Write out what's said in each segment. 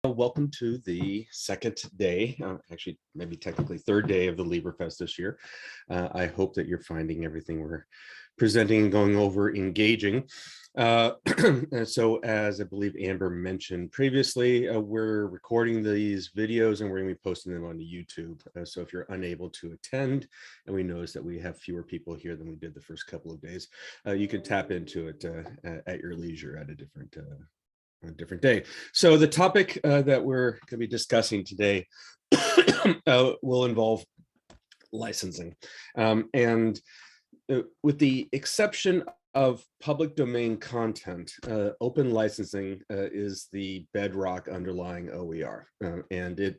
Welcome to the second day, actually maybe technically third day of the LibreFest this year. I hope that you're finding everything we're presenting and going over engaging. So as I believe Amber mentioned previously, we're recording these videos and we're going to be posting them on YouTube. So if you're unable to attend, and we notice that we have fewer people here than we did the first couple of days, you can tap into it at your leisure at a different day. So the topic that we're going to be discussing today will involve licensing. And with the exception of public domain content, open licensing is the bedrock underlying OER. And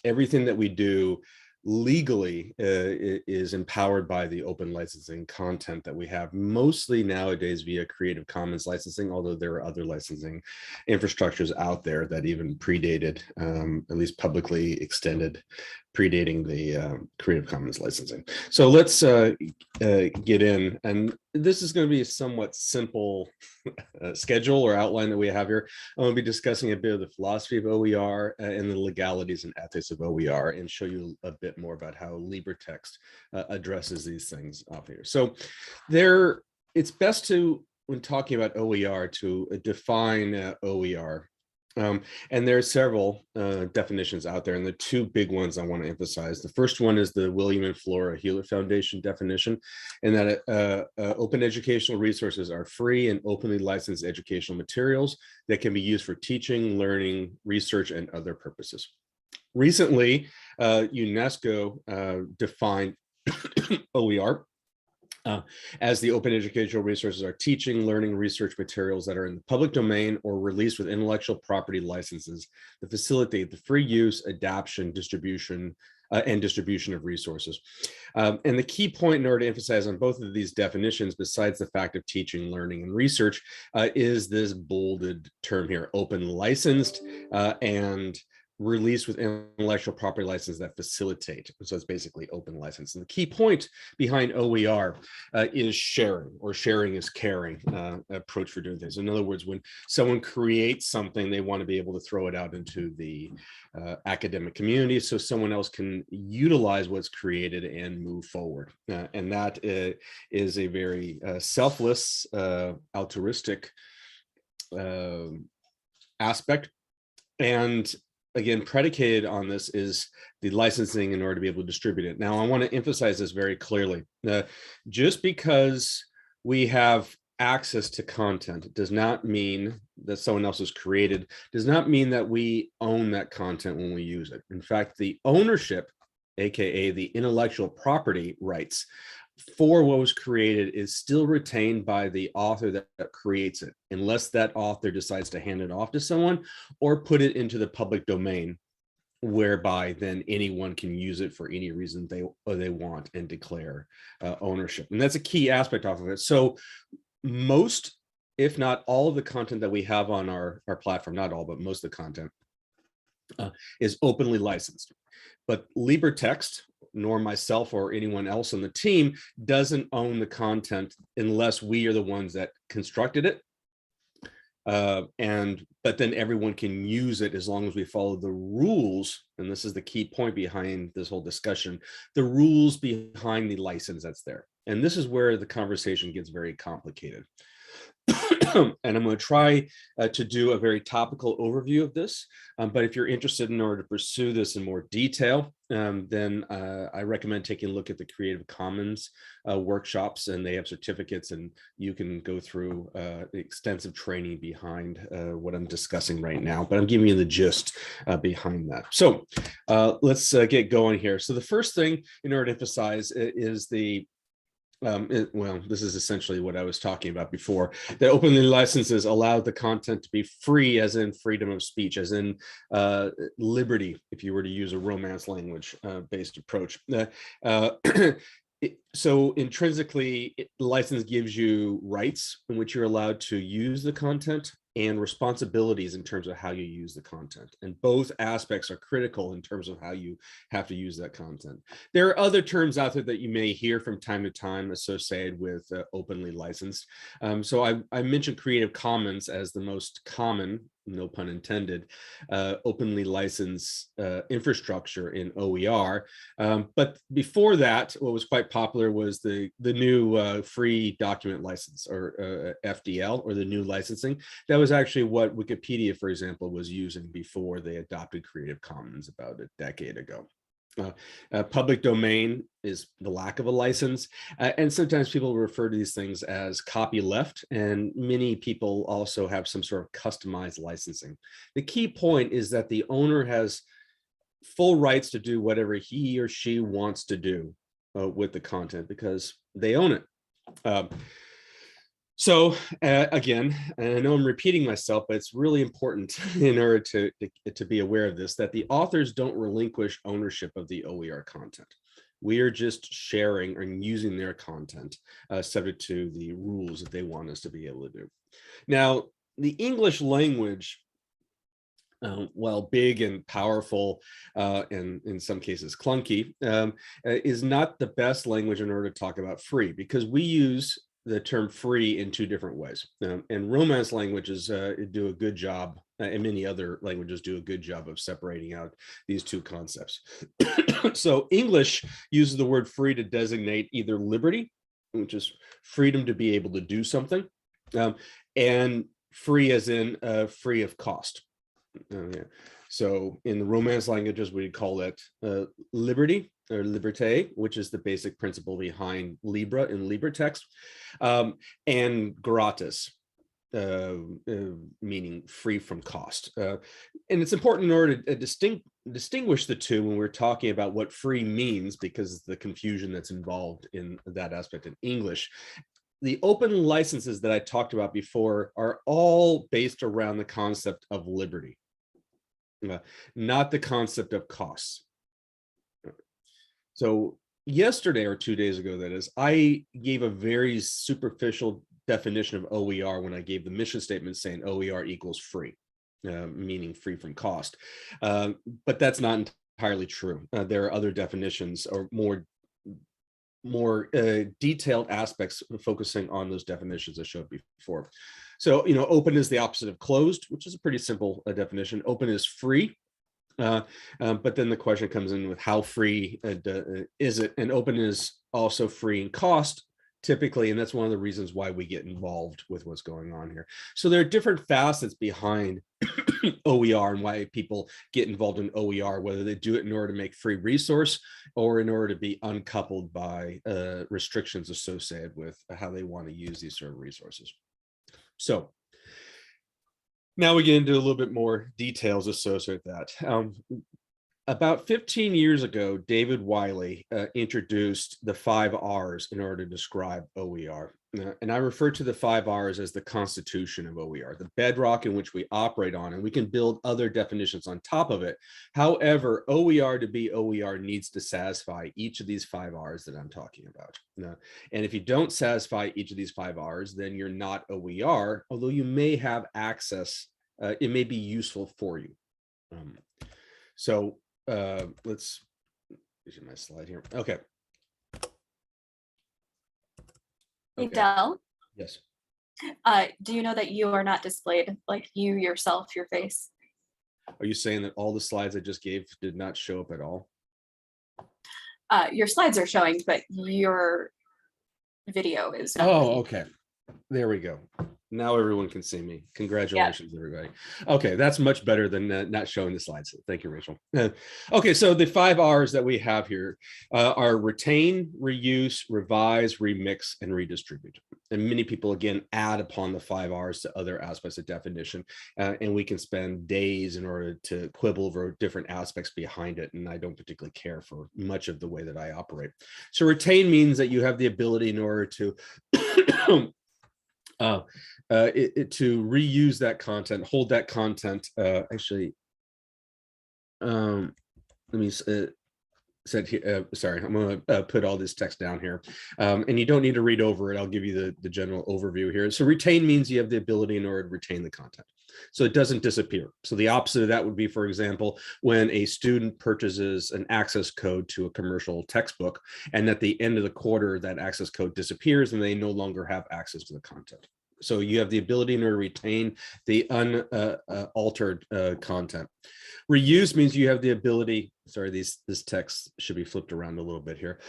everything that we do legally is empowered by the open licensing content that we have mostly nowadays via Creative Commons licensing, although there are other licensing infrastructures out there that even predated, at least publicly extended, predating the Creative Commons licensing. So let's get in, and this is going to be a somewhat simple schedule or outline that we have here. I'm going to be discussing a bit of the philosophy of OER and the legalities and ethics of OER, and show you a bit more about how LibreText addresses these things off here. So it's best to, when talking about OER, to define OER. And there are several definitions out there, and the two big ones I want to emphasize. The first one is the William and Flora Hewlett Foundation definition, and that open educational resources are free and openly licensed educational materials that can be used for teaching, learning, research, and other purposes. Recently, UNESCO defined OER as the open educational resources are teaching, learning, research materials that are in the public domain or released with intellectual property licenses that facilitate the free use, adaptation, distribution, and distribution of resources. And the key point in order to emphasize on both of these definitions, besides the fact of teaching, learning, and research, is this bolded term here, open licensed and released with intellectual property license that facilitate. So it's basically open license. And the key point behind OER is sharing, or sharing is caring approach for doing things. In other words, when someone creates something, they want to be able to throw it out into the academic community so someone else can utilize what's created and move forward. And that is a very selfless, altruistic aspect. And again, predicated on this is the licensing in order to be able to distribute it. Now, I want to emphasize this very clearly. Just because we have access to content does not mean that someone else has created, does not mean that we own that content when we use it. In fact, the ownership, aka the intellectual property rights for what was created, is still retained by the author that creates it, unless that author decides to hand it off to someone or put it into the public domain, whereby then anyone can use it for any reason they want and declare ownership. And that's a key aspect off of it. So most, if not all, of the content that we have on our platform, not all, but most of the content is openly licensed. But LibreText, nor myself or anyone else on the team, doesn't own the content unless we are the ones that constructed it. But then everyone can use it as long as we follow the rules. And this is the key point behind this whole discussion, the rules behind the license that's there. And this is where the conversation gets very complicated. And I'm going to try to do a very topical overview of this. But if you're interested in order to pursue this in more detail, then I recommend taking a look at the Creative Commons workshops, and they have certificates, and you can go through extensive training behind what I'm discussing right now. But I'm giving you the gist behind that. So let's get going here. So the first thing in order to emphasize is the well, this is essentially what I was talking about before. The openly licenses allow the content to be free, as in freedom of speech, as in liberty, if you were to use a Romance language based approach. So intrinsically, the license gives you rights in which you're allowed to use the content, and responsibilities in terms of how you use the content. And both aspects are critical in terms of how you have to use that content. There are other terms out there that you may hear from time to time associated with openly licensed. So I mentioned Creative Commons as the most common no pun intended, openly licensed infrastructure in OER. But before that, what was quite popular was the new free document license, or FDL, or the new licensing. That was actually what Wikipedia, for example, was using before they adopted Creative Commons about a decade ago. Public domain is the lack of a license, and sometimes people refer to these things as copyleft, and many people also have some sort of customized licensing. The key point is that the owner has full rights to do whatever he or she wants to do with the content because they own it. So again, and I know I'm repeating myself, but it's really important in order to be aware of this, that the authors don't relinquish ownership of the OER content. We are just sharing and using their content subject to the rules that they want us to be able to do. Now, the English language, while big and powerful, and in some cases clunky, is not the best language in order to talk about free, because we use the term free in two different ways. And Romance languages do a good job, and many other languages do a good job of separating out these two concepts. So English uses the word free to designate either liberty, which is freedom to be able to do something, and free as in free of cost. Yeah. So in the Romance languages, we call it liberty, or liberté, which is the basic principle behind Libra in LibreText, and gratis, meaning free from cost. And it's important in order to distinguish the two when we're talking about what free means, because the confusion that's involved in that aspect in English. The open licenses that I talked about before are all based around the concept of liberty, not the concept of costs. So yesterday, or 2 days ago, that is, I gave a very superficial definition of OER when I gave the mission statement saying OER equals free, meaning free from cost. But that's not entirely true. There are other definitions, or more detailed aspects focusing on those definitions I showed before. So, open is the opposite of closed, which is a pretty simple definition. Open is free. But then the question comes in with how free is it? And open is also free in cost, typically, and that's one of the reasons why we get involved with what's going on here. So there are different facets behind OER and why people get involved in OER, whether they do it in order to make free resource or in order to be uncoupled by restrictions associated with how they want to use these sort of resources. So now we get into a little bit more details associated with that. About 15 years ago, David Wiley introduced the 5 R's in order to describe OER. And I refer to the 5 R's as the constitution of OER, the bedrock in which we operate on, and we can build other definitions on top of it. However, OER to be OER needs to satisfy each of these 5 R's that I'm talking about. And if you don't satisfy each of these 5 R's, then you're not OER, although you may have access. It may be useful for you. Let's use my slide here. Okay. Hey, Del. Yes. Do you know that you are not displayed, like you yourself, your face? Are you saying that all the slides I just gave did not show up at all? Your slides are showing, but your video is not. Oh, okay. There we go. Now everyone can see me. Congratulations, everybody. Okay, that's much better than not showing the slides. Thank you, Rachel. Okay, so the 5 R's that we have here are retain, reuse, revise, remix, and redistribute. And many people, again, add upon the 5 R's to other aspects of definition, and we can spend days in order to quibble over different aspects behind it, and I don't particularly care for much of the way that I operate. So retain means that you have the ability in order to to reuse that content, hold that content. Actually, let me said here. Sorry, I'm going to put all this text down here, and you don't need to read over it. I'll give you the general overview here. So retain means you have the ability in order to retain the content, so it doesn't disappear. So the opposite of that would be, for example, when a student purchases an access code to a commercial textbook, and at the end of the quarter, that access code disappears, and they no longer have access to the content. So you have the ability to retain the unaltered content. Reuse means you have the ability, sorry, this text should be flipped around a little bit here.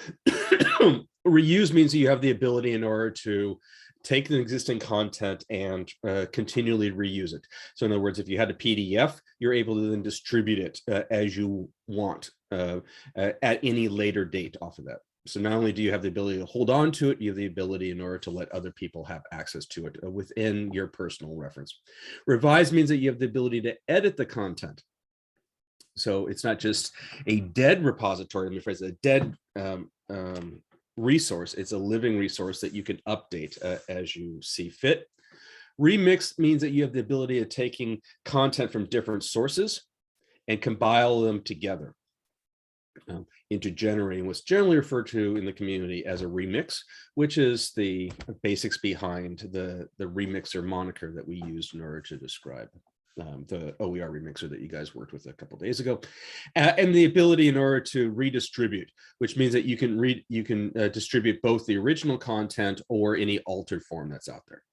Reuse means you have the ability in order to take the existing content and continually reuse it. So in other words, if you had a PDF, you're able to then distribute it as you want at any later date off of that. So not only do you have the ability to hold on to it, you have the ability in order to let other people have access to it within your personal reference. Revise means that you have the ability to edit the content. So it's not just a dead repository, let me phrase it, a dead resource. It's a living resource that you can update as you see fit. Remix means that you have the ability of taking content from different sources and compile them together into generating what's generally referred to in the community as a remix, which is the basics behind the remixer moniker that we used in order to describe the OER remixer that you guys worked with a couple of days ago, and the ability in order to redistribute, which means that you can distribute both the original content or any altered form that's out there.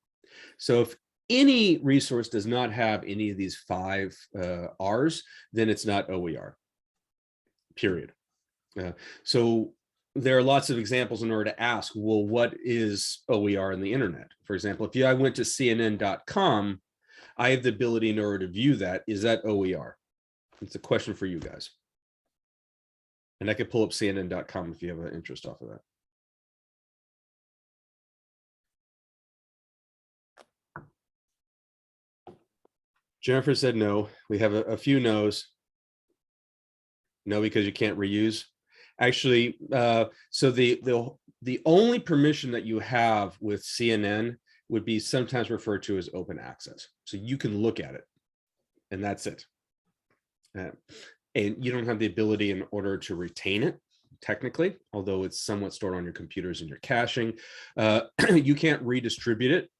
So if any resource does not have any of these 5 R's, then it's not OER, period. So there are lots of examples in order to ask, well, what is OER in the internet? For example, if I went to CNN.com, I have the ability in order to view that. Is that OER? It's a question for you guys. And I could pull up CNN.com if you have an interest off of that. Jennifer said no. We have a few no's. No, because you can't reuse. Actually, so the only permission that you have with CNN would be sometimes referred to as open access. So you can look at it, and that's it. And you don't have the ability in order to retain it, technically, although it's somewhat stored on your computers and your caching. You can't redistribute it.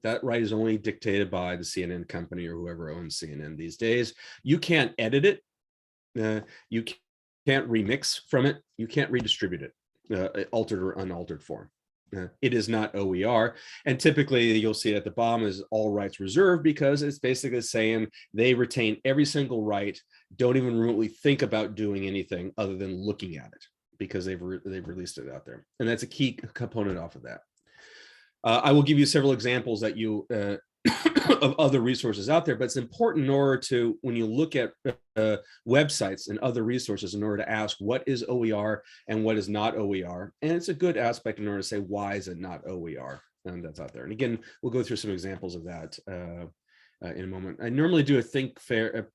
That right is only dictated by the CNN company or whoever owns CNN these days. You can't edit it. You can't remix from it. You can't redistribute it, altered or unaltered form. It is not OER. And typically you'll see at the bottom is all rights reserved, because it's basically saying they retain every single right, don't even remotely think about doing anything other than looking at it, because they've released it out there. And that's a key component off of that. I will give you several examples that you of other resources out there, but it's important in order to, when you look at websites and other resources, in order to ask what is OER and what is not OER. And it's a good aspect in order to say, why is it not OER? And that's out there. And again, we'll go through some examples of that in a moment. I normally do a think, pair,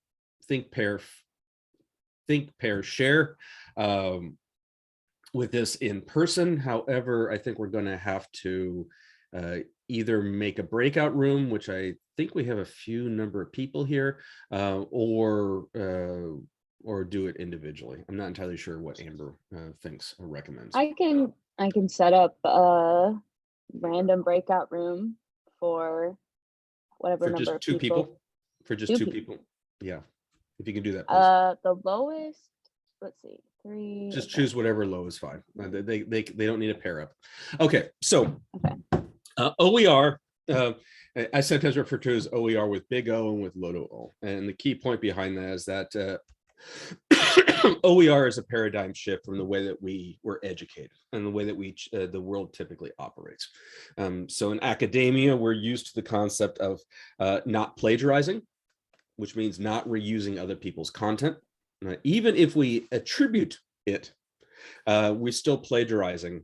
share with this in person. However, I think we're going to have to either make a breakout room, which I think we have a few number of people here, or do it individually. I'm not entirely sure what Amber thinks or recommends. I can set up a random breakout room for whatever for number just of 2 people. For just two people. Yeah, if you can do that, please. The lowest, let's see, 3. Just choose whatever low is fine. They don't need a pair up. Okay, so OER, I sometimes refer to as OER with big O and with little o. And the key point behind that is that OER is a paradigm shift from the way that we were educated and the way that the world typically operates. So in academia, we're used to the concept of not plagiarizing, which means not reusing other people's content. Even if we attribute it, we're still plagiarizing.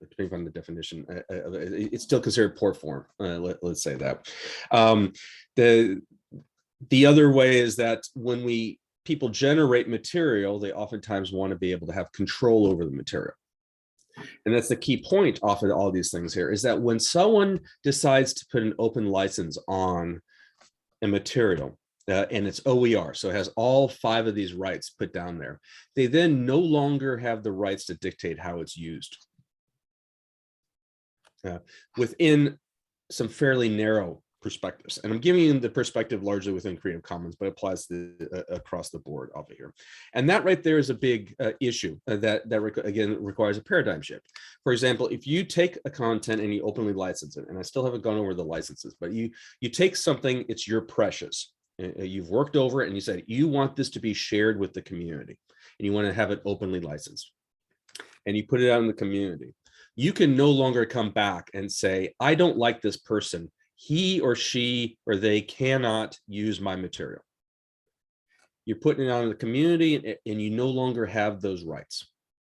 Depending on the definition, it's still considered poor form. Let's say that. The other way is that when people generate material, they oftentimes want to be able to have control over the material. And that's the key point off of all these things here, is that when someone decides to put an open license on a material, and it's OER, so it has all 5 of these rights put down there, they then no longer have the rights to dictate how it's used. Within some fairly narrow perspectives. And I'm giving you the perspective largely within Creative Commons, but applies to across the board over here. And that right there is a big issue that again requires a paradigm shift. For example, if you take a content and you openly license it, and I still haven't gone over the licenses, but you take something, it's your precious. You've worked over it and you said you want this to be shared with the community and you want to have it openly licensed, and you put it out in the community. You can no longer come back and say, I don't like this person. He or she or they cannot use my material. You're putting it out in the community and you no longer have those rights.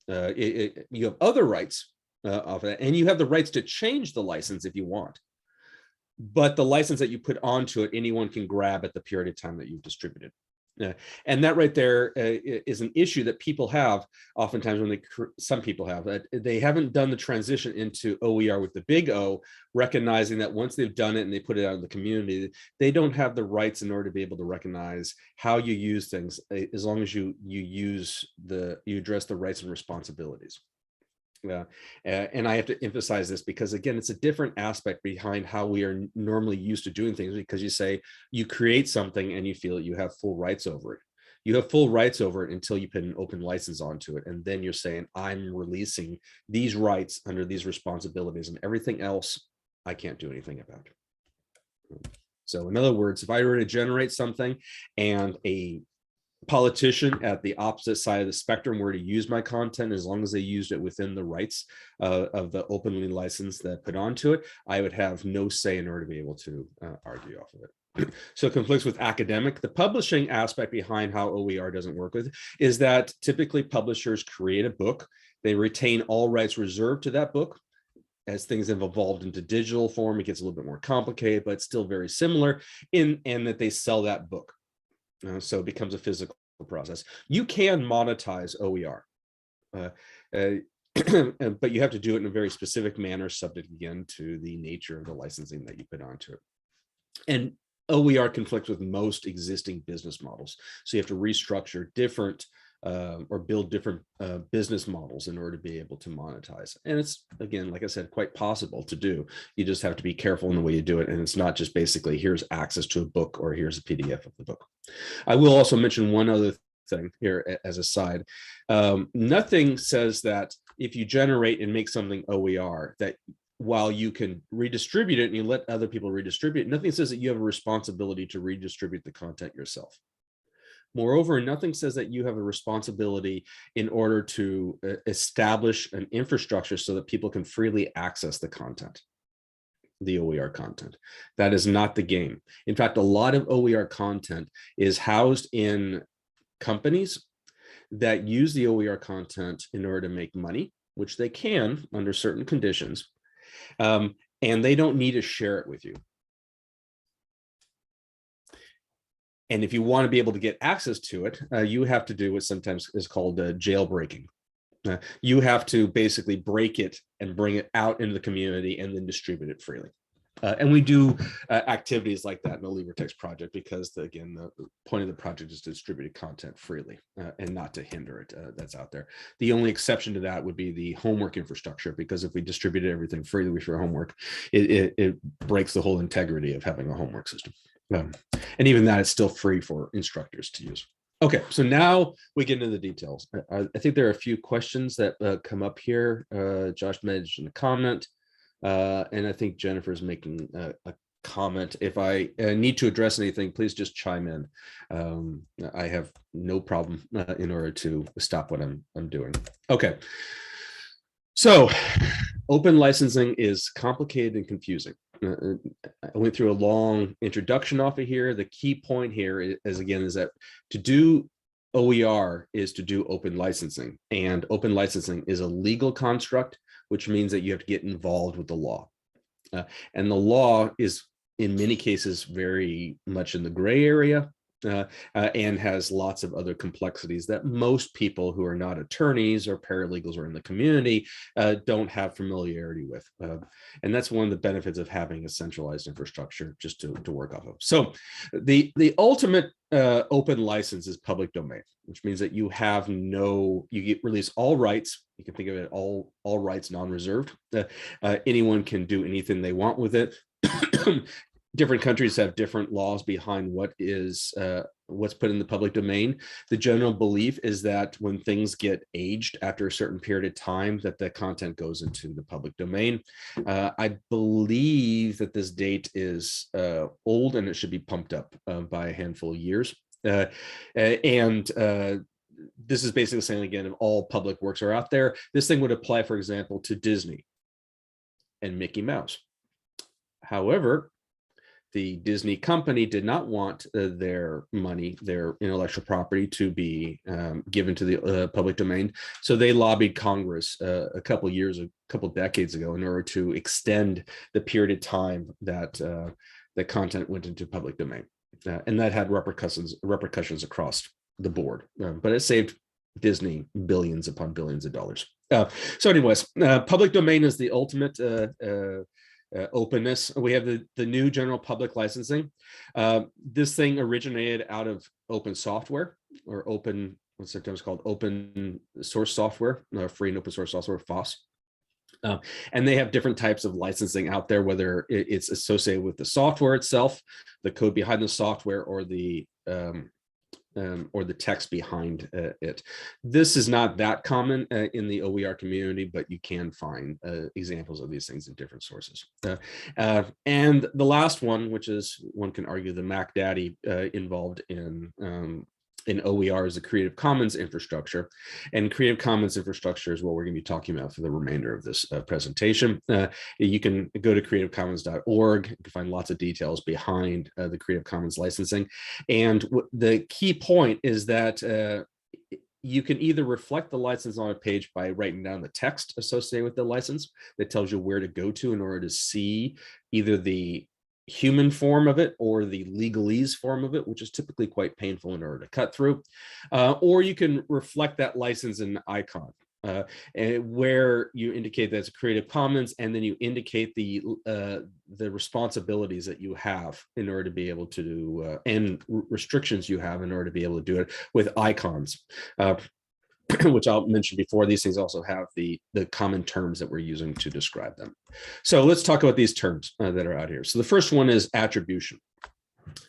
You have other rights of it, and you have the rights to change the license if you want. But the license that you put onto it, anyone can grab at the period of time that you've distributed. And that right there is an issue that people have oftentimes when some people have that they haven't done the transition into OER with the big O, recognizing that once they've done it and they put it out in the community, they don't have the rights in order to be able to recognize how you use things, as long as you address the rights and responsibilities. And I have to emphasize this because, again, it's a different aspect behind how we are normally used to doing things, because you say you create something and you feel that you have full rights over it. You have full rights over it until you put an open license onto it. And then you're saying, I'm releasing these rights under these responsibilities, and everything else I can't do anything about. So in other words, if I were to generate something and a politician at the opposite side of the spectrum were to use my content, as long as they used it within the rights of the openly licensed that put onto it, I would have no say in order to be able to argue off of it. So it conflicts with academic. The publishing aspect behind how OER doesn't work with is that typically publishers create a book, they retain all rights reserved to that book. As things have evolved into digital form, it gets a little bit more complicated, but still very similar in that they sell that book. So it becomes a physical process. You can monetize OER, but you have to do it in a very specific manner, subject again to the nature of the licensing that you put onto it. And OER conflicts with most existing business models. So you have to restructure different or build different business models in order to be able to monetize. And it's, again, like I said, quite possible to do. You just have to be careful in the way you do it. And it's not just basically here's access to a book or here's a PDF of the book. I will also mention one other thing here as a side. Nothing says that if you generate and make something OER, that while you can redistribute it and you let other people redistribute it, nothing says that you have a responsibility to redistribute the content yourself. Moreover, nothing says that you have a responsibility in order to establish an infrastructure so that people can freely access the content, the OER content. That is not the game. In fact, a lot of OER content is housed in companies that use the OER content in order to make money, which they can under certain conditions, and they don't need to share it with you. And if you want to be able to get access to it, you have to do what sometimes is called jailbreaking. You have to basically break it and bring it out into the community and then distribute it freely. And we do activities like that in the LibreText project because, again, the point of the project is to distribute content freely and not to hinder it that's out there. The only exception to that would be the homework infrastructure, because if we distributed everything freely for homework, it breaks the whole integrity of having a homework system. And even that is still free for instructors to use. Okay, so now we get into the details. I think there are a few questions that come up here. Josh mentioned a comment, and I think Jennifer's making a comment. If I need to address anything, please just chime in. I have no problem in order to stop what I'm doing. Okay, so open licensing is complicated and confusing. I went through a long introduction off of here. The key point here is that to do OER is to do open licensing, and open licensing is a legal construct, which means that you have to get involved with the law. And the law is in many cases very much in the gray area and has lots of other complexities that most people who are not attorneys or paralegals or in the community don't have familiarity with. And that's one of the benefits of having a centralized infrastructure just to work off of. So the ultimate open license is public domain, which means that you release all rights. You can think of it all rights non-reserved. Anyone can do anything they want with it. different countries have different laws behind what is what's put in the public domain. The general belief is that when things get aged after a certain period of time, that the content goes into the public domain. I believe that this date is old and it should be pumped up by a handful of years. This is basically saying, again, if all public works are out there, this thing would apply, for example, to Disney and Mickey Mouse. However, the Disney company did not want their money, their intellectual property, to be given to the public domain. So they lobbied Congress a couple decades ago in order to extend the period of time that the content went into public domain. And that had repercussions across the board. But it saved Disney billions upon billions of dollars. So anyways, public domain is the ultimate openness. We have the new general public licensing. This thing originated out of open software, or open, what's sometimes called open source software, free and open source software, FOSS. And they have different types of licensing out there, whether it's associated with the software itself, the code behind the software, or the text behind it. This is not that common in the OER community, but you can find examples of these things in different sources. And the last one, which is, one can argue, the Mac Daddy involved in OER, is the Creative Commons infrastructure. And Creative Commons infrastructure is what we're going to be talking about for the remainder of this presentation. You can go to creativecommons.org. You can find lots of details behind the Creative Commons licensing. And the key point is that you can either reflect the license on a page by writing down the text associated with the license that tells you where to go to in order to see either the human form of it or the legalese form of it, which is typically quite painful in order to cut through. Or you can reflect that license in an icon where you indicate that it's a Creative Commons, and then you indicate the responsibilities that you have in order to be able to do, and restrictions you have in order to be able to do it with icons. Which I'll mention before, these things also have the common terms that we're using to describe them. So let's talk about these terms that are out here. So the first one is attribution.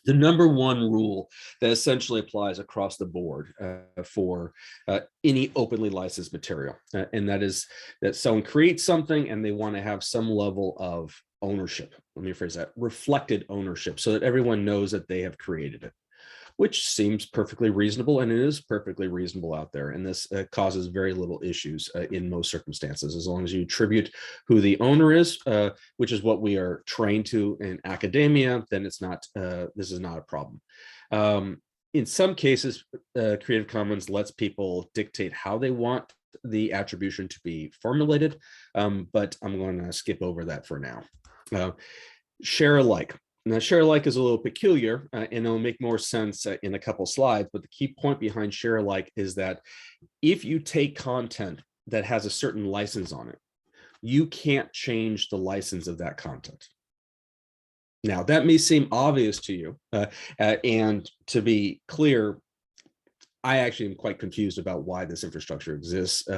The number one rule that essentially applies across the board for any openly licensed material. And that is that someone creates something and they want to have some level of ownership. Let me phrase that, reflected ownership, so that everyone knows that they have created it, which seems perfectly reasonable, and it is perfectly reasonable out there. And this causes very little issues in most circumstances, as long as you attribute who the owner is, which is what we are trained to in academia, then it's not, this is not a problem. In some cases, Creative Commons lets people dictate how they want the attribution to be formulated, but I'm going to skip over that for now. Share alike. Now, share alike is a little peculiar, and it'll make more sense in a couple slides, but the key point behind share alike is that if you take content that has a certain license on it, you can't change the license of that content. Now, that may seem obvious to you, and to be clear, I actually am quite confused about why this infrastructure exists,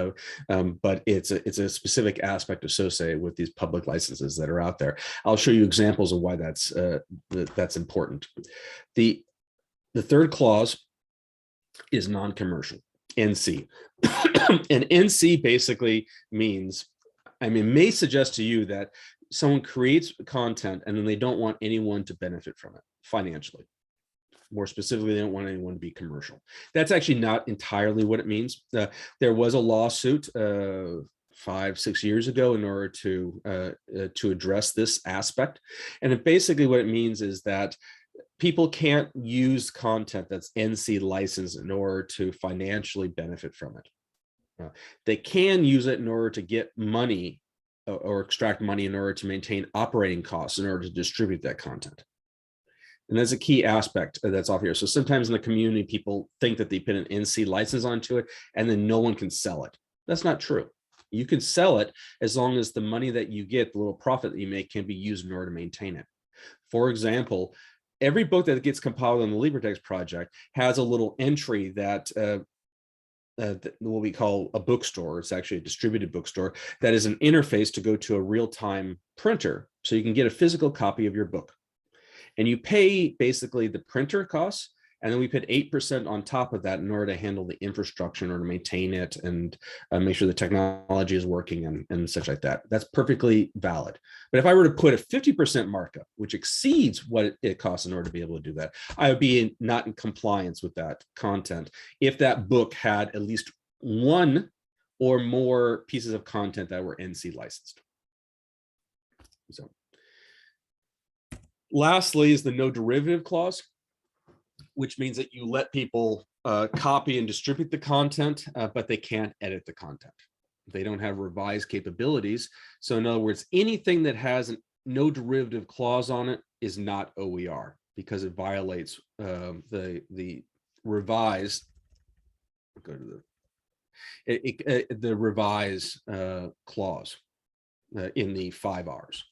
but it's a specific aspect associated with these public licenses that are out there. I'll show you examples of why that's important. The third clause is non-commercial, NC. And NC basically means, I mean, it may suggest to you that someone creates content and then they don't want anyone to benefit from it financially. More specifically, they don't want anyone to be commercial. That's actually not entirely what it means. There was a lawsuit 5-6 years ago in order to address this aspect. And basically what it means is that people can't use content that's NC licensed in order to financially benefit from it. They can use it in order to get money or extract money in order to maintain operating costs in order to distribute that content. And that's a key aspect that's off here. So sometimes in the community, people think that they put an NC license onto it and then no one can sell it. That's not true. You can sell it as long as the money that you get, the little profit that you make, can be used in order to maintain it. For example, every book that gets compiled on the LibreText project has a little entry that what we call a bookstore. It's actually a distributed bookstore that is an interface to go to a real-time printer so you can get a physical copy of your book. And you pay basically the printer costs, and then we put 8% on top of that in order to handle the infrastructure, in order to maintain it and make sure the technology is working and such like that. That's perfectly valid. But if I were to put a 50% markup, which exceeds what it costs in order to be able to do that, I would be not in compliance with that content if that book had at least one or more pieces of content that were NC licensed. So, lastly is the no derivative clause, which means that you let people copy and distribute the content, but they can't edit the content. They don't have revised capabilities. So in other words, anything that has a no derivative clause on it is not OER, because it violates the revised, go to the revise clause in the 5 Rs.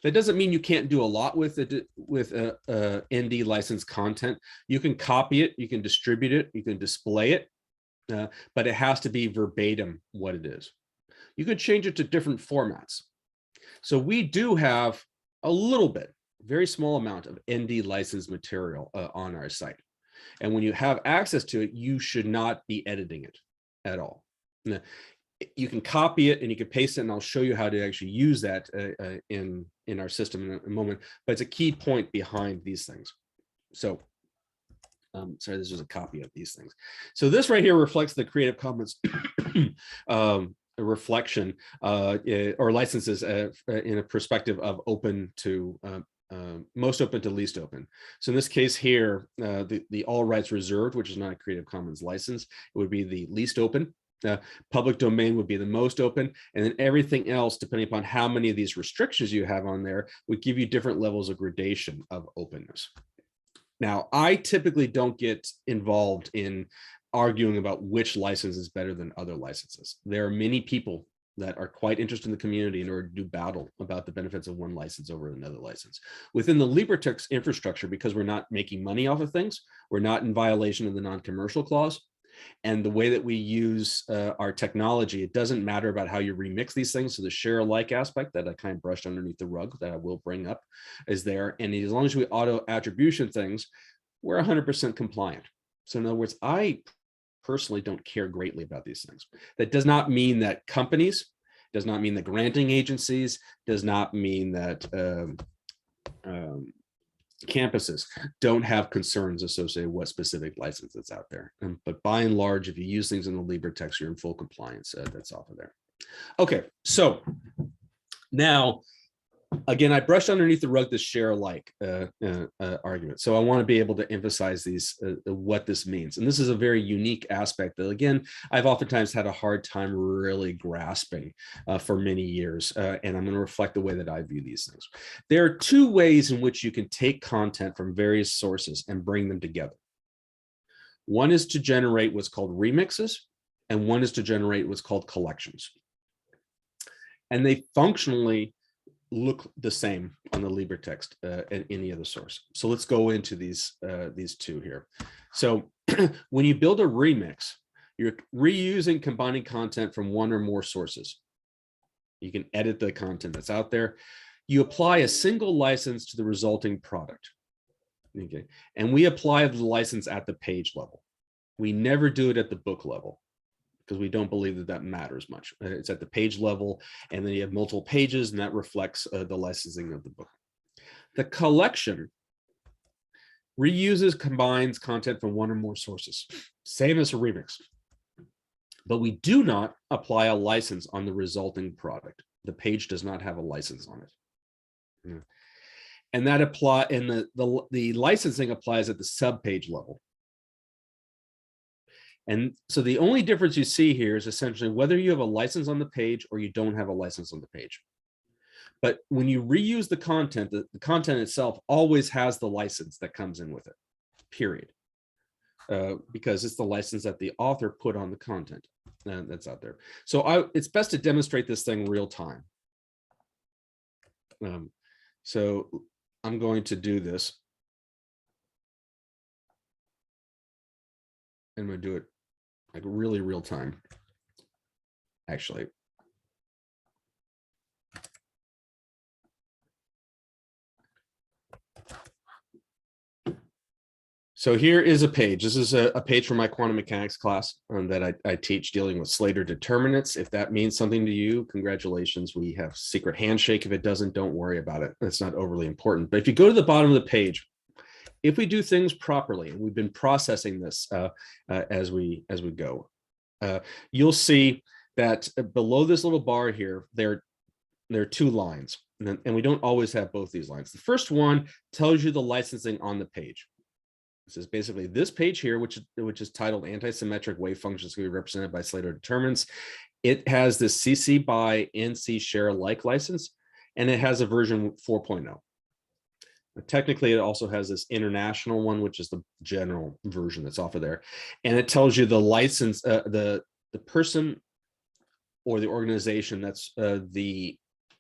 That doesn't mean you can't do a lot with it, with ND licensed content. You can copy it, you can distribute it, you can display it, but it has to be verbatim what it is. You could change it to different formats. So we do have a little bit, very small amount of ND licensed material on our site. And when you have access to it, you should not be editing it at all. Now, you can copy it and you can paste it, and I'll show you how to actually use that in our system in a moment, but it's a key point behind these things. So sorry, this is a copy of these things. So this right here reflects the Creative Commons reflection or licenses in a perspective of open to most open to least open. So in this case here, the all rights reserved, which is not a Creative Commons license, it would be the least open. Public domain would be the most open, and then everything else, depending upon how many of these restrictions you have on there, would give you different levels of gradation of openness. Now, I typically don't get involved in arguing about which license is better than other licenses. There are many people that are quite interested in the community in order to do battle about the benefits of one license over another license. Within the LibreText infrastructure, because we're not making money off of things, we're not in violation of the non-commercial clause. And the way that we use our technology, it doesn't matter about how you remix these things. So the share alike aspect that I kind of brushed underneath the rug that I will bring up is there. And as long as we auto attribution things, we're 100% compliant. So in other words, I personally don't care greatly about these things. That does not mean that companies, does not mean that granting agencies, does not mean that campuses don't have concerns associated with what specific license that's out there. But by and large, if you use things in the LibreText, you're in full compliance. That's off of there. Okay, so now, again, I brushed underneath the rug this share alike argument. So I want to be able to emphasize these, what this means. And this is a very unique aspect that, again, I've oftentimes had a hard time really grasping for many years. And I'm going to reflect the way that I view these things. There are two ways in which you can take content from various sources and bring them together. One is to generate what's called remixes, and one is to generate what's called collections. And they functionally look the same on the LibreText and any other source. So let's go into these two here. So when you build a remix, you're reusing, combining content from one or more sources. You can edit the content that's out there. You apply a single license to the resulting product. Okay, and we apply the license at the page level. We never do it at the book level, because we don't believe that that matters much. It's at the page level, and then you have multiple pages, and that reflects the licensing of the book. The collection reuses, combines content from one or more sources, same as a remix. But we do not apply a license on the resulting product. The page does not have a license on it. And that apply, and the licensing applies at the subpage level. And so the only difference you see here is essentially whether you have a license on the page or you don't have a license on the page. But when you reuse the content itself always has the license that comes in with it, period. Because it's the license that the author put on the content that's out there. So it's best to demonstrate this thing real time. So I'm going to do this. I'm going to do it like really real time, actually. So here is a page. This is a page from my quantum mechanics class that I teach, dealing with Slater determinants. If that means something to you, congratulations. We have secret handshake. If it doesn't, don't worry about it. It's not overly important. But if you go to the bottom of the page, if we do things properly, and we've been processing this as we go, you'll see that below this little bar here, there are two lines, and we don't always have both these lines. The first one tells you the licensing on the page. This is basically this page here, which is titled Antisymmetric Wave Functions can be represented by Slater determinants. It has this CC BY NC share alike license, and it has a version 4.0. Technically, it also has this international one, which is the general version that's off of there. And it tells you the license, the person or the organization that's I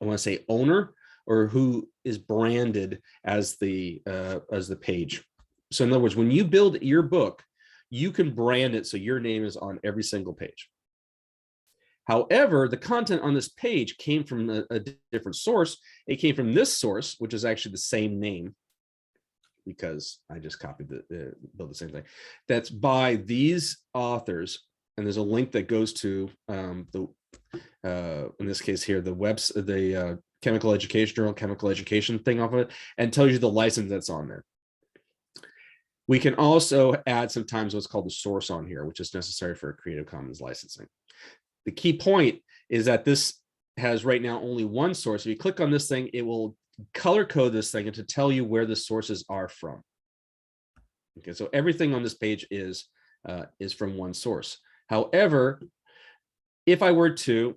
want to say owner, or who is branded as the page. So in other words, when you build your book, you can brand it so your name is on every single page. However, the content on this page came from a different source. It came from this source, which is actually the same name, because I just copied build the same thing. That's by these authors, and there's a link that goes to in this case here, the Chemical Education Journal, Chemical Education thing off of it, and tells you the license that's on there. We can also add sometimes what's called the source on here, which is necessary for Creative Commons licensing. The key point is that this has right now only one source. If you click on this thing, it will color code this thing and to tell you where the sources are from. Okay, so everything on this page is from one source. However, if I were to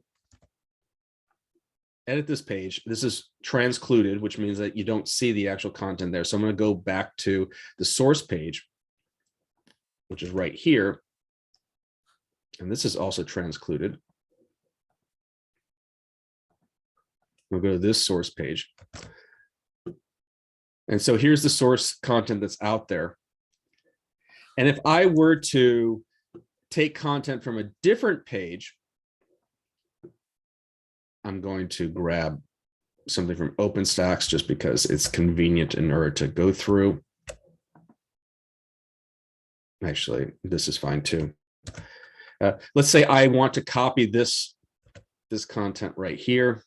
edit this page, this is transcluded, which means that you don't see the actual content there. So I'm going to go back to the source page, which is right here. And this is also transcluded. We'll go to this source page. And so here's the source content that's out there. And if I were to take content from a different page, I'm going to grab something from OpenStax just because it's convenient in order to go through. Actually, this is fine too. Let's say I want to copy this content right here,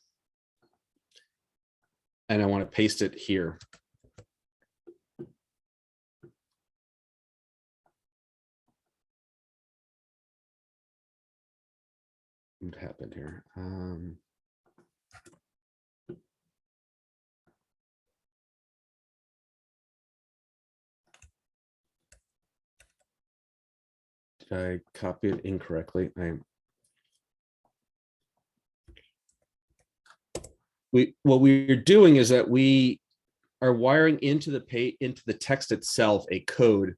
and I want to paste it here. What happened here? Did I copy it incorrectly? What we're doing is that we are wiring into the text itself a code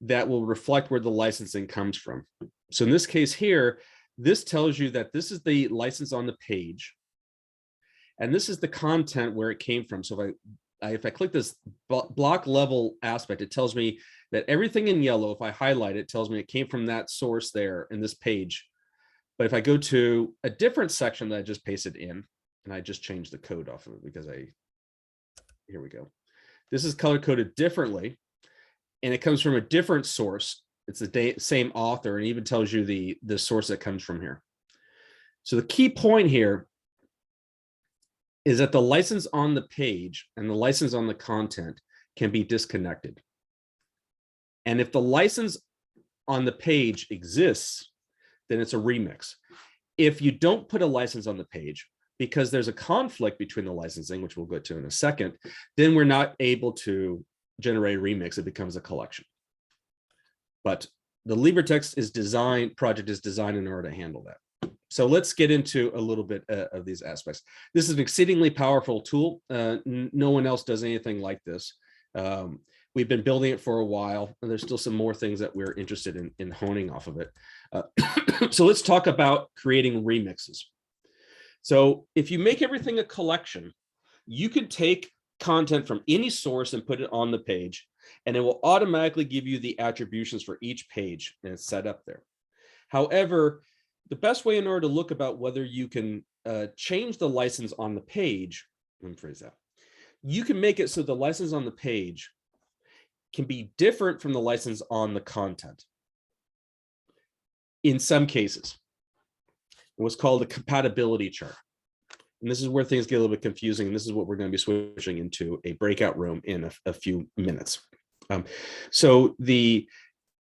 that will reflect where the licensing comes from. So in this case here, this tells you that this is the license on the page, and this is the content where it came from. So if I click this block level aspect, it tells me that everything in yellow, if I highlight it, tells me it came from that source there in this page. But if I go to a different section that I just pasted in, and I just changed the code off of it because here we go. This is color coded differently, and it comes from a different source. It's the same author, and even tells you the source that comes from here. So the key point here is that the license on the page and the license on the content can be disconnected. And if the license on the page exists, then it's a remix. If you don't put a license on the page because there's a conflict between the licensing, which we'll go to in a second, then we're not able to generate a remix. It becomes a collection. But the LibreText project is designed in order to handle that. So let's get into a little bit of these aspects. This is an exceedingly powerful tool. No one else does anything like this. We've been building it for a while, and there's still some more things that we're interested in honing off of it. So let's talk about creating remixes. So if you make everything a collection, you can take content from any source and put it on the page, and it will automatically give you the attributions for each page, and it's set up there. However, the best way in order to look about whether you can change the license on the page, let me phrase that, you can make it so the license on the page can be different from the license on the content. In some cases, what's called a compatibility chart. And this is where things get a little bit confusing. And this is what we're going to be switching into a breakout room in a few minutes. So the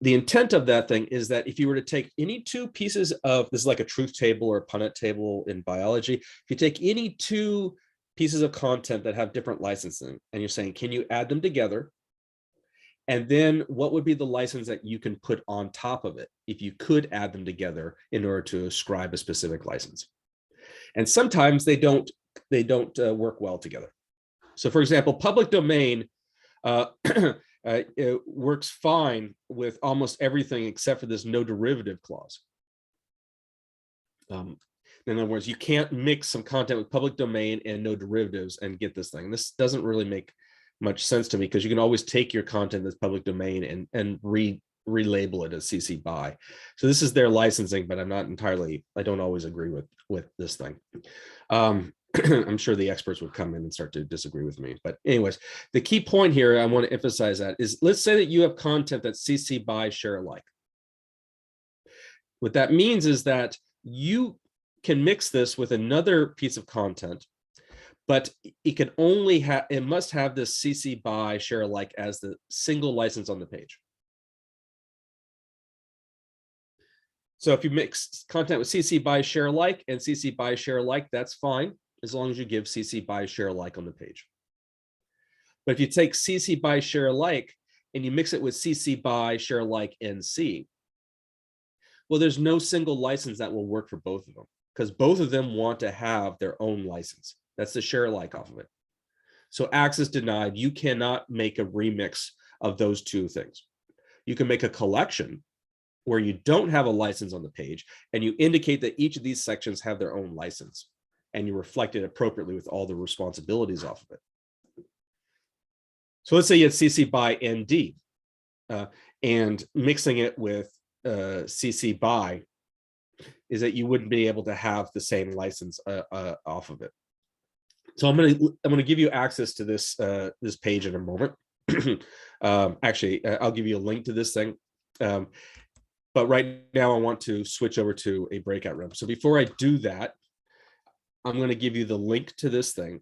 intent of that thing is that if you were to take any two pieces of, this is like a truth table or a Punnett table in biology, if you take any two pieces of content that have different licensing and you're saying, can you add them together? And then what would be the license that you can put on top of it if you could add them together in order to ascribe a specific license? And sometimes they don't work well together. So for example, public domain it works fine with almost everything except for this no derivative clause. In other words, you can't mix some content with public domain and no derivatives and get this thing. This doesn't really make much sense to me because you can always take your content that's public domain and relabel it as CC BY. So this is their licensing, but I don't always agree with this thing. I'm sure the experts would come in and start to disagree with me. But anyways, the key point here I want to emphasize that is, let's say that you have content that's CC BY share alike. What that means is that you can mix this with another piece of content, but it must have this CC BY share alike as the single license on the page. So if you mix content with CC BY share alike and CC BY share alike, that's fine, as long as you give CC BY share alike on the page. But if you take CC BY share alike and you mix it with CC BY share alike NC, well, there's no single license that will work for both of them because both of them want to have their own license. That's the share alike off of it. So access denied, you cannot make a remix of those two things. You can make a collection where you don't have a license on the page and you indicate that each of these sections have their own license and you reflect it appropriately with all the responsibilities off of it. So let's say you had CC BY ND and mixing it with CC BY is that you wouldn't be able to have the same license off of it. So I'm going to give you access to this this page in a moment. Actually, I'll give you a link to this thing. But right now I want to switch over to a breakout room. So before I do that, I'm going to give you the link to this thing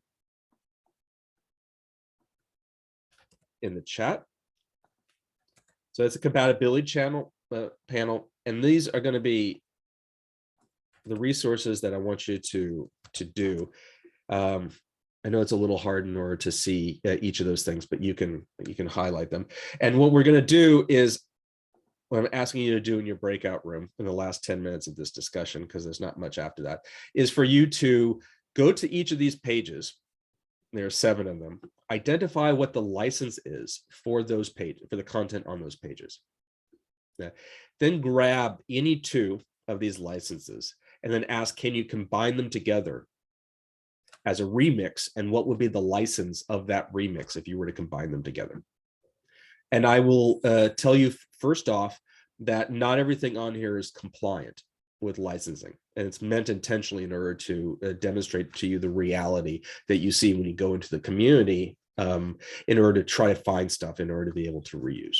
in the chat. So it's a compatibility panel, and these are going to be the resources that I want you to do. I know it's a little hard in order to see each of those things, but you can highlight them. And what we're going to do is, what I'm asking you to do in your breakout room in the last 10 minutes of this discussion, because there's not much after that, is for you to go to each of these pages. There are 7 of them. Identify what the license is for those pages, for the content on those pages. Yeah. Then grab any 2 of these licenses and then ask, can you combine them together as a remix? And what would be the license of that remix if you were to combine them together? And I will tell you first off that not everything on here is compliant with licensing, and it's meant intentionally in order to demonstrate to you the reality that you see when you go into the community in order to try to find stuff in order to be able to reuse.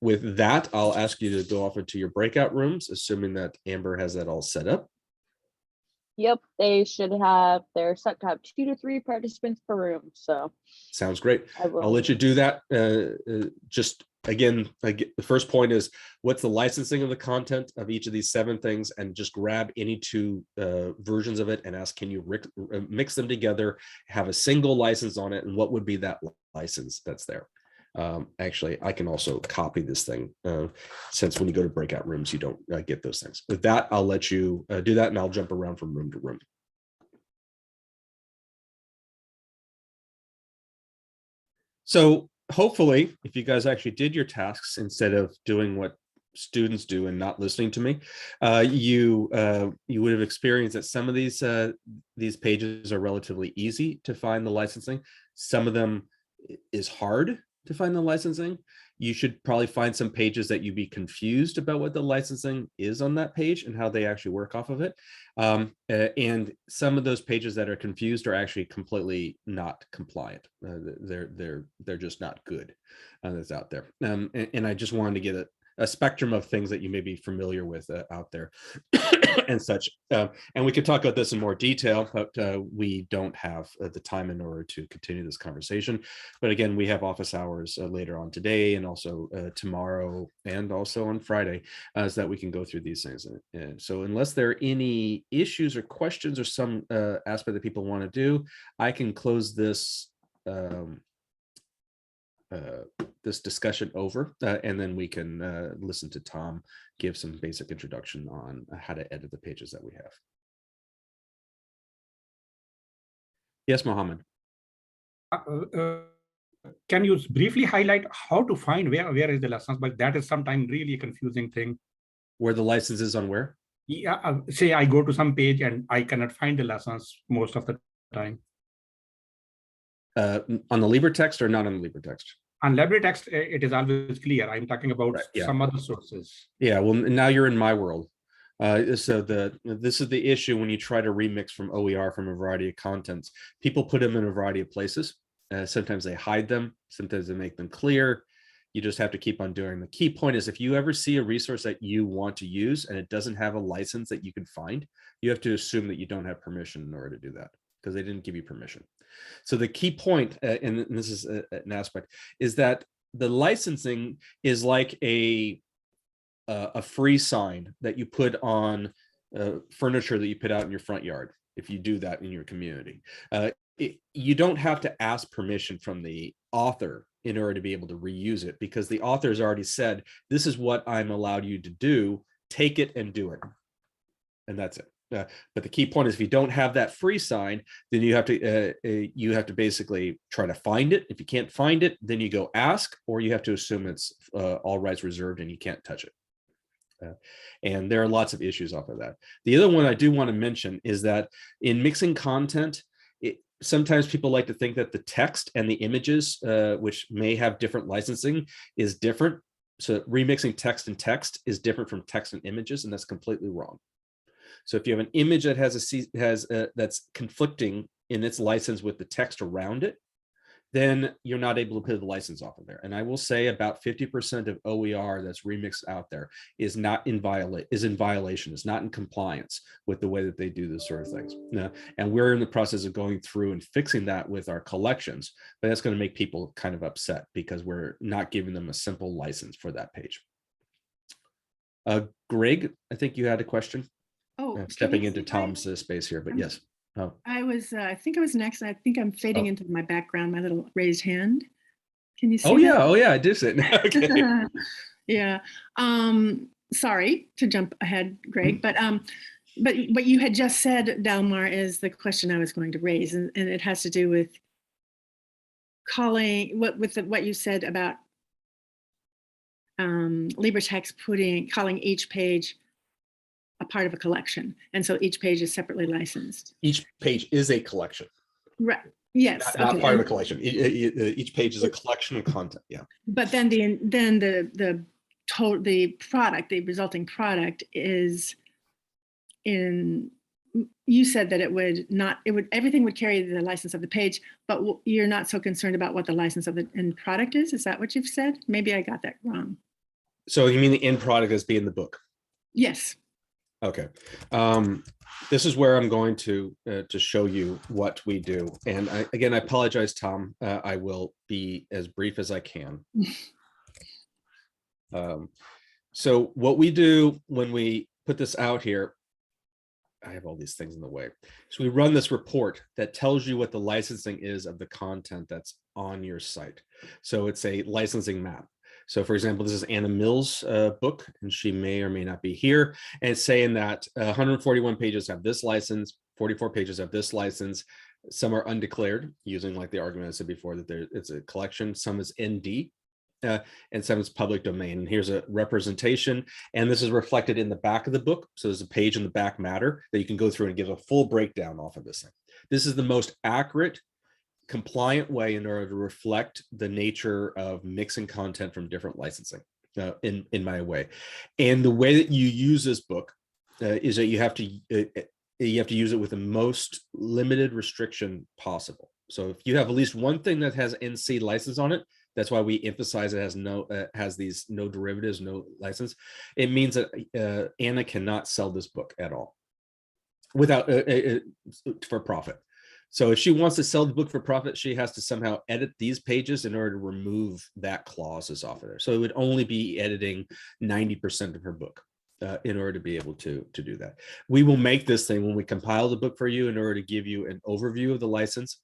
With that, I'll ask you to go off into your breakout rooms, assuming that Amber has that all set up. Yep, they're set to have 2 to 3 participants per room. So sounds great. I'll let you do that. Just again, the first point is, what's the licensing of the content of each of these 7 things, and just grab any 2 versions of it and ask, can you mix them together, have a single license on it, and what would be that license that's there? Actually, I can also copy this thing since when you go to breakout rooms, you don't get those things. With that, I'll let you do that, and I'll jump around from room to room. So hopefully, if you guys actually did your tasks instead of doing what students do and not listening to me, you would have experienced that some of these pages are relatively easy to find the licensing. Some of them is hard, to find the licensing. You should probably find some pages that you'd be confused about what the licensing is on that page and how they actually work off of it. And some of those pages that are confused are actually completely not compliant. They're just not good that's out there. And I just wanted to get a spectrum of things that you may be familiar with out there and such. And we could talk about this in more detail, but we don't have the time in order to continue this conversation. But again, we have office hours later on today and also tomorrow and also on Friday so that we can go through these things. And so unless there are any issues or questions or some aspect that people want to do, I can close this this discussion over, and then we can listen to Tom give some basic introduction on how to edit the pages that we have. Yes, Mohammed. Can you briefly highlight how to find where is the license? But that is sometimes really a confusing thing. Where the license is on where? Yeah, say I go to some page and I cannot find the license most of the time. On the LibreText or not on the LibreText? On LibreText, it is always clear. I'm talking about yeah. some other sources. Yeah, well, now you're in my world. So this is the issue when you try to remix from OER from a variety of contents. People put them in a variety of places. Sometimes they hide them. Sometimes they make them clear. You just have to keep on doing. The key point is if you ever see a resource that you want to use and it doesn't have a license that you can find, you have to assume that you don't have permission in order to do that because they didn't give you permission. So the key point, and this is an aspect, is that the licensing is like a free sign that you put on furniture that you put out in your front yard. If you do that in your community, you don't have to ask permission from the author in order to be able to reuse it because the author has already said, this is what I'm allowed you to do, take it and do it. And that's it. But the key point is if you don't have that free sign, then you have to basically try to find it. If you can't find it, then you go ask, or you have to assume it's all rights reserved and you can't touch it. And there are lots of issues off of that. The other one I do want to mention is that in mixing content, sometimes people like to think that the text and the images, which may have different licensing, is different. So remixing text and text is different from text and images, and that's completely wrong. So if you have an image that that's conflicting in its license with the text around it, then you're not able to put the license off of there. And I will say about 50% of OER that's remixed out there is in violation, is not in compliance with the way that they do this sort of things. And we're in the process of going through and fixing that with our collections, but that's going to make people kind of upset because we're not giving them a simple license for that page. Greg, I think you had a question. Oh, Stepping into Tom's space here, but yes. Oh. I think I was next. I think I'm fading into my background, my little raised hand. Can you see that? Oh yeah, I do see it. Okay. Yeah. Sorry to jump ahead, Greg, but what you had just said, Delmar, is the question I was going to raise, and it has to do with calling what you said about LibreText calling each page a part of a collection, and so each page is separately licensed. Each page is a collection. Right. Yes. Not part of a collection. Each page is a collection of content. Yeah. But then the product, the resulting product, is in. You said that everything would carry the license of the page, but you're not so concerned about what the license of the end product is. Is that what you've said? Maybe I got that wrong. So you mean the end product as being the book? Yes. Okay. This is where I'm going to show you what we do. And again, I apologize, Tom. I will be as brief as I can. So what we do when we put this out here, I have all these things in the way. So we run this report that tells you what the licensing is of the content that's on your site. So it's a licensing map. So for example, this is Anna Mills' book, and she may or may not be here. And it's saying that 141 pages have this license, 44 pages have this license. Some are undeclared, using like the argument I said before that it's a collection. Some is ND, and some is public domain. And here's a representation, and this is reflected in the back of the book. So there's a page in the back matter that you can go through and give a full breakdown off of this thing. This is the most accurate compliant way in order to reflect the nature of mixing content from different licensing in my way. And the way that you use this book is that you have to use it with the most limited restriction possible. So if you have at least one thing that has NC license on it, that's why we emphasize it has these no derivatives, no license. It means that Anna cannot sell this book at all without for profit. So if she wants to sell the book for profit, she has to somehow edit these pages in order to remove that clauses off of there. So it would only be editing 90% of her book in order to be able to do that. We will make this thing when we compile the book for you in order to give you an overview of the license.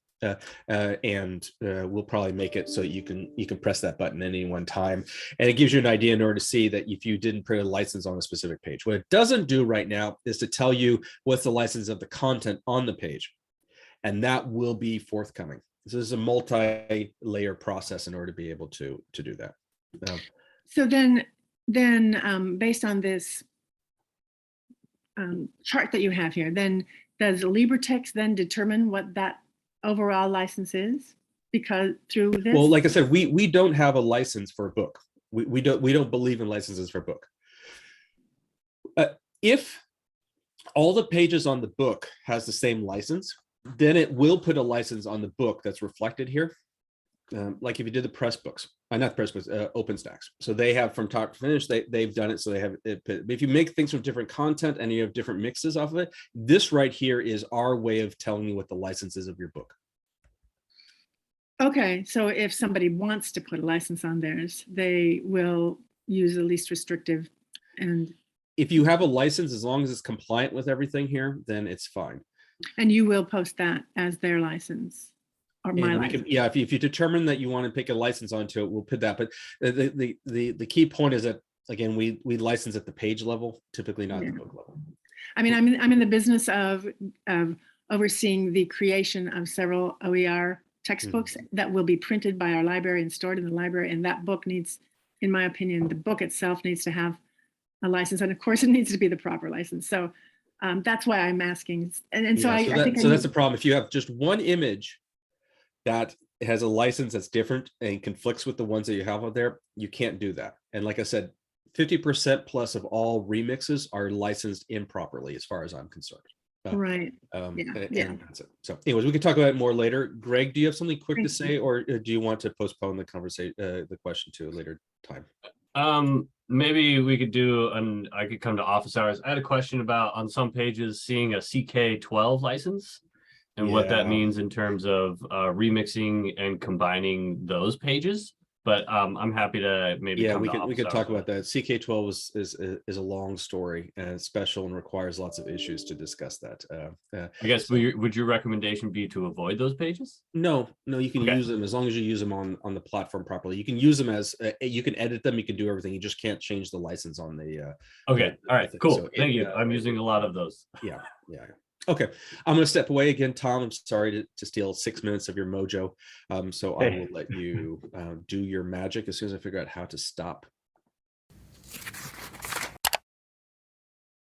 And we'll probably make it so you can press that button at any one time, and it gives you an idea in order to see that if you didn't print a license on a specific page. What it doesn't do right now is to tell you what's the license of the content on the page, and that will be forthcoming. So this is a multi-layer process in order to be able to do that. So then based on this chart that you have here, then does LibreText then determine what that overall license is, because through this? Well, like I said, we don't have a license for a book. We don't believe in licenses for a book. If all the pages on the book has the same license, then it will put a license on the book that's reflected here. Like if you did the press books, not press books, OpenStax. So they have from top to finish, they've done it. So they have it. But if you make things from different content and you have different mixes off of it, this right here is our way of telling you what the license is of your book. Okay, so if somebody wants to put a license on theirs, they will use the least restrictive. And if you have a license, as long as it's compliant with everything here, then it's fine. And you will post that as their license or my And license. yeah, if you determine that you want to pick a license onto it, we'll put that. But the key point is that, again, we license at the page level, typically not the book level. I mean, I'm in the business of overseeing the creation of several OER textbooks that will be printed by our library and stored in the library. And that book needs, in my opinion, the book itself needs to have a license. And of course, it needs to be the proper license. So that's why I'm asking. And so I think that's the problem. If you have just one image that has a license that's different and conflicts with the ones that you have out there, you can't do that. And like I said, 50% plus of all remixes are licensed improperly, as far as I'm concerned. Right. Yeah. That's it. So anyways, we can talk about it more later. Greg, do you have something quick to say, or do you want to postpone the conversation, the question to a later time? Maybe we could do, I could come to office hours. I had a question about, on some pages, seeing a CK12 license and what that means in terms of remixing and combining those pages. But I'm happy to maybe come we could talk about that. CK12 is a long story and it's special and requires lots of issues to discuss that. I guess would your recommendation be to avoid those pages? No, you can use them as long as you use them on the platform properly. You can use them as you can edit them, you can do everything. You just can't change the license on the. Okay, all right, cool. So thank you. I'm using a lot of those. Yeah. Okay, I'm going to step away again, Tom. I'm sorry to steal 6 minutes of your mojo. So I will let you do your magic as soon as I figure out how to stop